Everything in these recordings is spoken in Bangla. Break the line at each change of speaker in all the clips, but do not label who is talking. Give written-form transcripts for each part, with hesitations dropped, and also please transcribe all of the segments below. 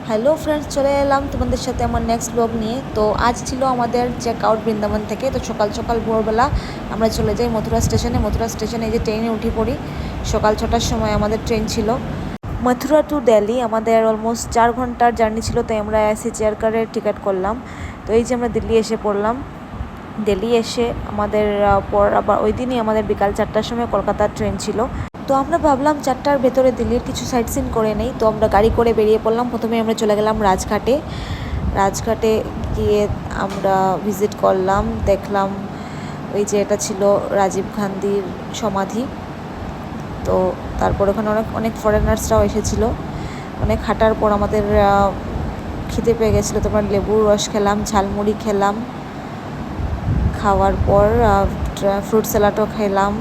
হ্যালো ফ্রেন্ডস, চলে এলাম তোমাদের সাথে আমার নেক্সট ব্লগ নিয়ে। তো আজ ছিল আমাদের চেক আউট বৃন্দাবন থেকে। তো সকাল সকাল ভোরবেলা আমরা চলে যাই মথুরা স্টেশনে এই যে ট্রেনে উঠে পড়ি। সকাল 6টার সময় আমাদের ট্রেন ছিল। মথুরা টু দিল্লি আমাদের অলমোস্ট 4 ঘন্টার জার্নি ছিল, তাই আমরা এসি চেয়ার কারের টিকিট করলাম। তো এই যে আমরা দিল্লি এসে পড়লাম। দিল্লি এসে আমাদের পর আবার ওই দিনই আমাদের বিকাল 4টার সময় কলকাতার ট্রেন ছিল। তো আমরা ভাবলাম 4টার ভেতরে দিল্লির কিছু সাইট সিন করে নেই। তো আমরা গাড়ি করে বেরিয়ে পড়লাম। প্রথমে আমরা চলে গেলাম রাজঘাটে গিয়ে আমরা ভিজিট করলাম, দেখলাম ওই যে এটা ছিল রাজীব গান্ধীর সমাধি। তো তারপর ওখানে অনেক ফরেনার্সরাও এসেছিলো। অনেক হাঁটার পর আমাদের খিদে পেয়ে গেছিলো, তো আমরা লেবুর রস খেলাম, ঝালমুড়ি খেলাম। খাওয়ার পর ফ্রুট স্যালাডও খেলাম।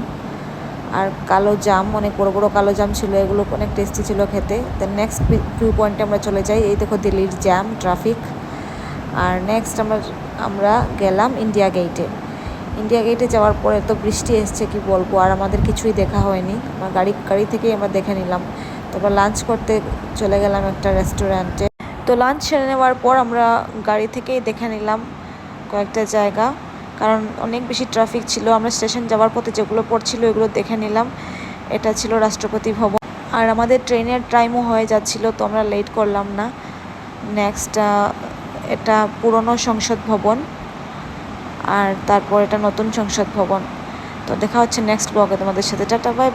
আর কালো জাম, অনেক বড় বড় কালো জাম ছিল, এগুলো অনেক টেস্টি ছিল খেতে। দেন নেক্সট ভিউ পয়েন্টে আমরা চলে যাই। এই দেখো দিল্লির জ্যাম, ট্রাফিক। আর নেক্সট আমরা গেলাম ইন্ডিয়া গেটে যাওয়ার পরে তো বৃষ্টি এসছে, কি বলবো, আর আমাদের কিছুই দেখা হয়নি। আমরা গাড়ি থেকেই আমরা দেখে নিলাম। তারপর লাঞ্চ করতে চলে গেলাম একটা রেস্টুরেন্টে। তো লাঞ্চ সেরে নেওয়ার পর আমরা গাড়ি থেকেই দেখে নিলাম কয়েকটা জায়গা, কারণ অনেক বেশি ট্রাফিক ছিল। আমরা স্টেশন যাওয়ার পথে যেগুলো পড়ছিল এগুলো দেখে নিলাম। এটা ছিল রাষ্ট্রপতি ভবন। আর আমাদের ট্রেনের টাইমও হয়ে যাচ্ছিল, তো আমরা লেট করলাম না। নেক্সট এটা পুরনো সংসদ ভবন, আর তারপর এটা নতুন সংসদ ভবন। তো দেখা হচ্ছে নেক্সট ব্লগে তোমাদের সাথে। Tata, by.